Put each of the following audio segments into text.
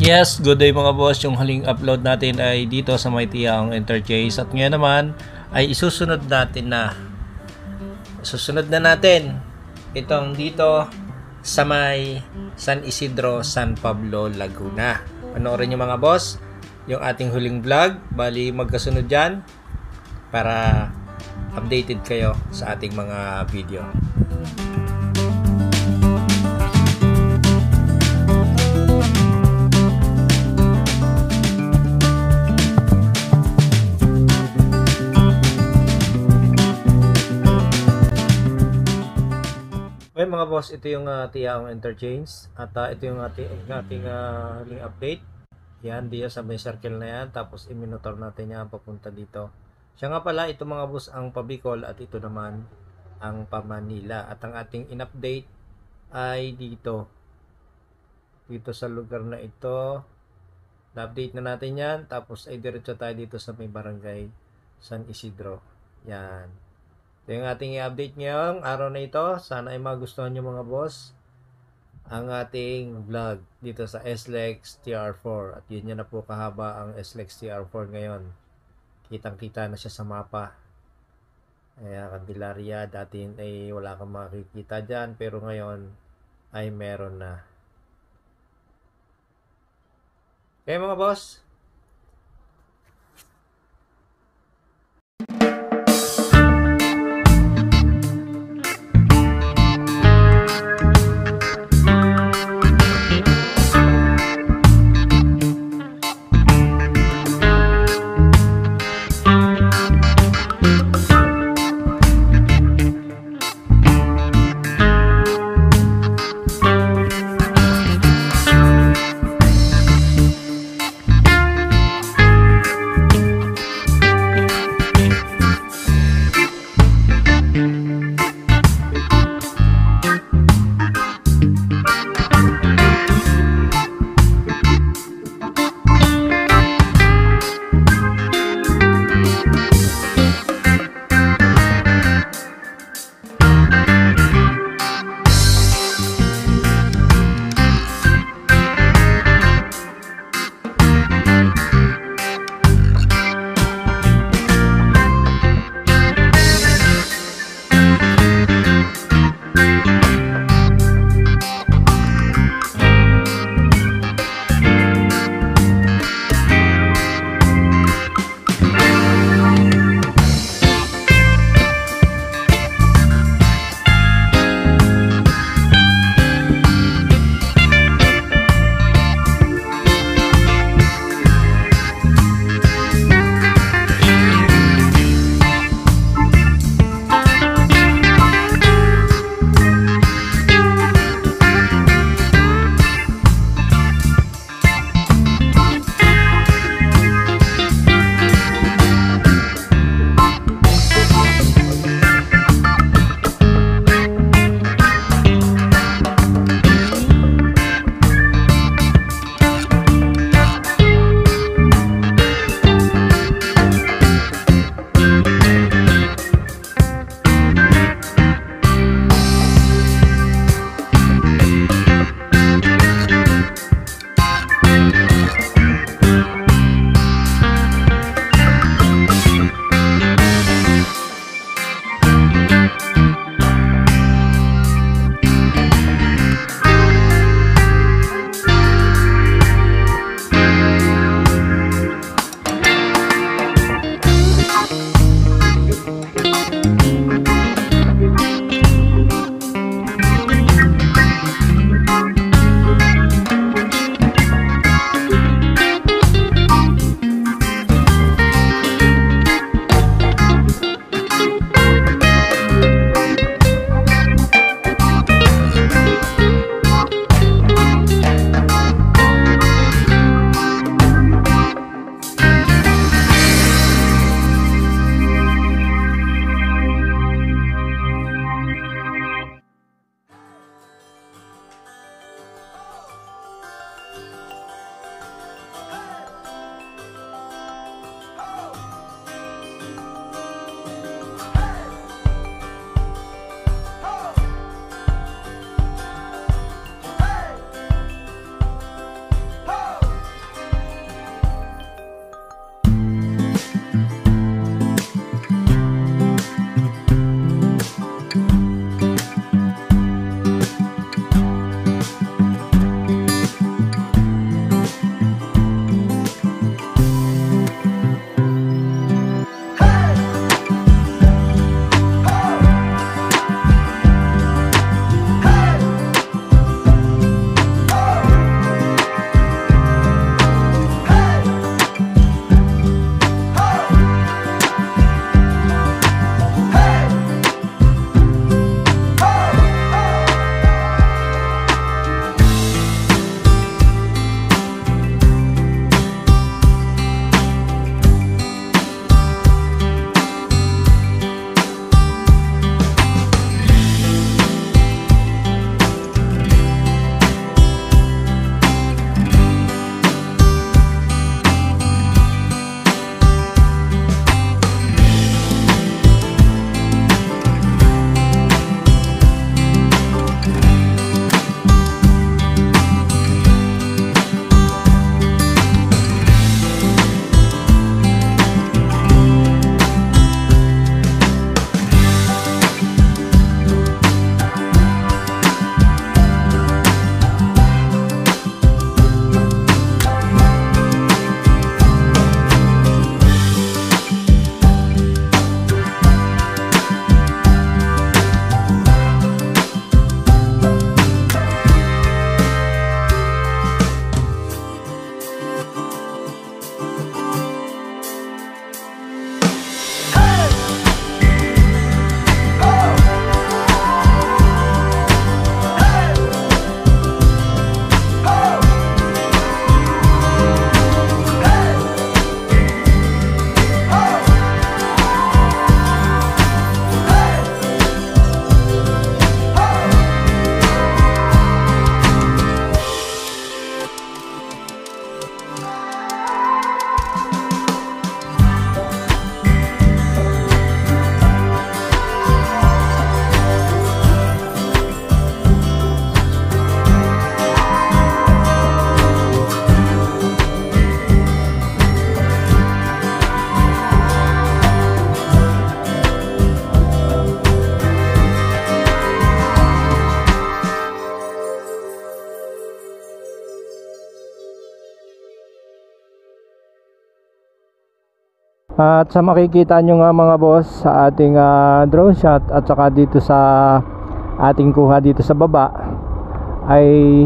Yes, good day mga boss. Yung huling upload natin ay dito sa may Tiyaong Interchange. At ngayon naman ay isusunod na natin itong dito sa may San Isidro, San Pablo, Laguna. Panoorin nyo mga boss yung ating huling vlog. Bali magkasunod dyan para updated kayo sa ating mga video. Okay mga boss, ito yung Tiyaong Interchange at ito yung ating huling update. Yan, diyan sa may circle na yan, tapos iminotor natin yan papunta dito. Siya nga pala, ito mga boss ang pa-Bicol at ito naman ang pa-Manila. At ang ating in-update ay dito sa lugar na ito. Na-update na natin yan, tapos ay diretso tayo dito sa may barangay San Isidro. Yan. Ito yung ating i-update ngayong araw na ito. Sana ay magustuhan nyo mga boss ang ating vlog dito sa SLEX TR4. At yun na po kahaba ang SLEX TR4 ngayon. Kitang-kita na siya sa mapa. Kaya Candelaria, dati ay wala kang makikita dyan, pero ngayon ay meron na. Okay mga boss, At sa makikita nyo nga mga boss sa ating drone shot at saka dito sa ating kuha dito sa baba ay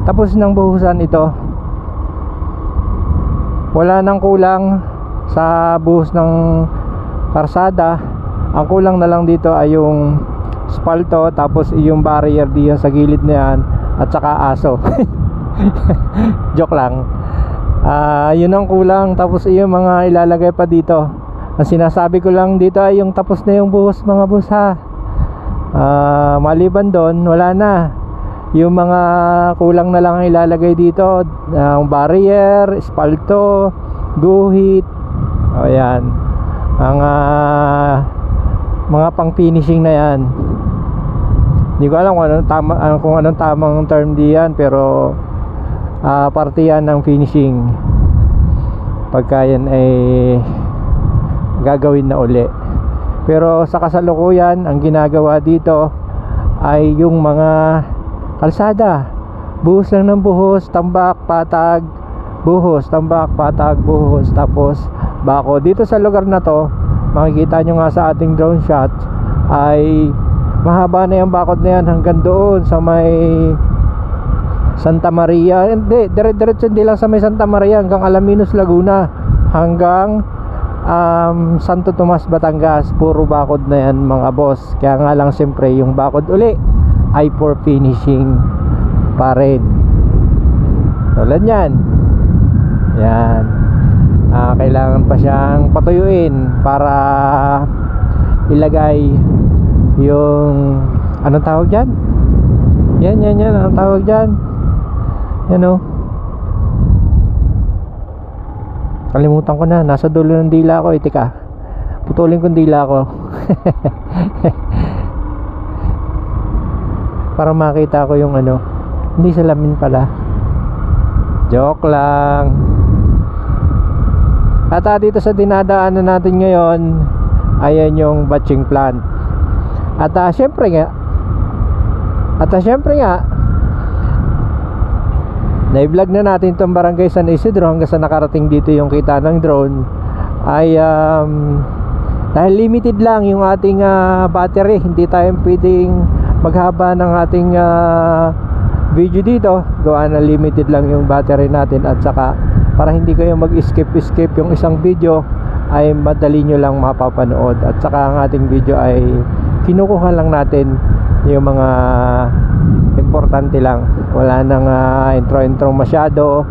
tapos ng buhusan ito. Wala nang kulang sa buhos ng karsada. Ang kulang na lang dito ay yung spalto, tapos yung barrier diyan sa gilid na yan, at saka aso. Joke lang. Yun ang kulang. Tapos yung mga ilalagay pa dito. Ang sinasabi ko lang dito ay yung tapos na yung buhos mga boss ha. Maliban doon wala na. Yung mga kulang na lang ang ilalagay dito, barrier, spalto, guhit. O yan, ang mga pang finishing na yan. Hindi ko alam kung anong tamang term diyan, pero parte yan ng finishing pagka yan ay gagawin na uli. Pero sa kasalukuyan ang ginagawa dito ay yung mga kalsada, buhos lang ng buhos, tambak, patag, buhos, tambak, patag, buhos, tapos bako. Dito sa lugar na to, makikita nyo nga sa ating drone shot, ay mahaba na yung bakod na yan hanggang doon sa may Santa Maria. Hindi, dire-diretso hindi lang sa may Santa Maria, hanggang Alaminos, Laguna, hanggang Santo Tomas, Batangas. Puro bakod na yan mga boss. Kaya nga lang siyempre yung bakod uli ay for finishing pa rin. Tulad yan. Yan. Kailangan pa siyang patuyuin para ilagay yung anong tawag dyan? Yan, anong tawag dyan? Yan o. Kalimutan ko na, nasa dulo ng dila ko. Tika, putulin ko ng dila ko. Para makita ko yung ano. Hindi salamin pala. Joke lang. At dito sa dinadaanan natin ngayon, ayan yung batching plant. At syempre nga na-vlog na natin itong Barangay San Isidro hanggang sa nakarating dito yung kita ng drone. Ay dahil limited lang yung ating battery, hindi tayo pwedeng maghaba ng ating video dito. Gawa na limited lang yung battery natin, at saka para hindi kayo mag-skip yung isang video, ay madali nyo lang mapapanood. At saka ang ating video ay kinukuha lang natin yung mga importante lang. Wala nang intro masyado,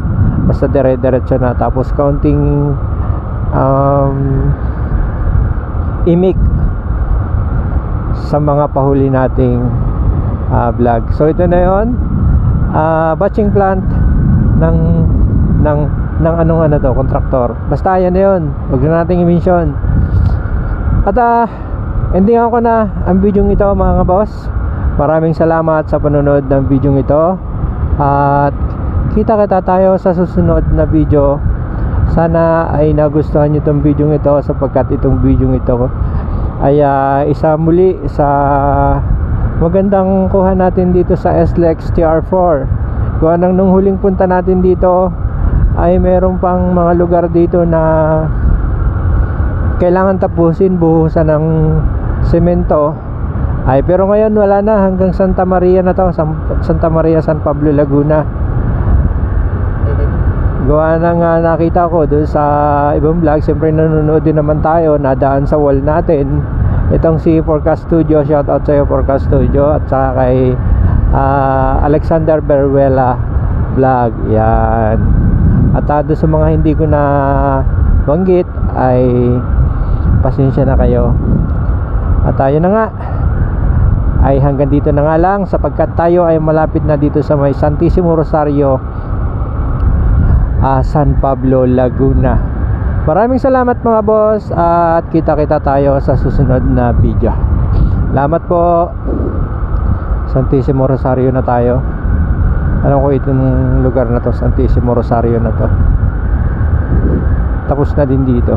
basta dire-diretso na. Tapos counting imik sa mga pahuli nating vlog. So ito na yon, batching plant ng anong ano to, kontraktor. Basta yan na yun, huwag na nating i-mention. At ending ako na ang video ito mga boss. Maraming salamat sa panonood ng video ito, at kita tayo sa susunod na video. Sana ay nagustuhan nyo itong video ito, sapagkat itong video ito ay isa muli sa magandang kuha natin dito sa SLEX TR4. Kuha nung huling punta natin dito ay meron pang mga lugar dito na kailangan tapusin, buhusan ng semento. Pero ngayon wala na, hanggang Santa Maria na to, Santa Maria, San Pablo, Laguna. Gawa na nga nakita ko doon sa ibang vlog. Siyempre nanonood din naman tayo, nadaan sa wall natin itong si Forecast Studio. Shout out sa iyo Forecast Studio, at saka kay Alexander Beruela Vlog. Yan. At doon sa mga hindi ko na banggit ay pasensya na kayo. At tayo na nga, ay hanggang dito na nga lang, sapagkat tayo ay malapit na dito sa may Santissimo Rosario, San Pablo, Laguna. Maraming salamat mga boss, at kita tayo sa susunod na video. Salamat po. Santissimo Rosario na tayo. Alam ko itong lugar na to, Santissimo Rosario na to. Tapos na din dito.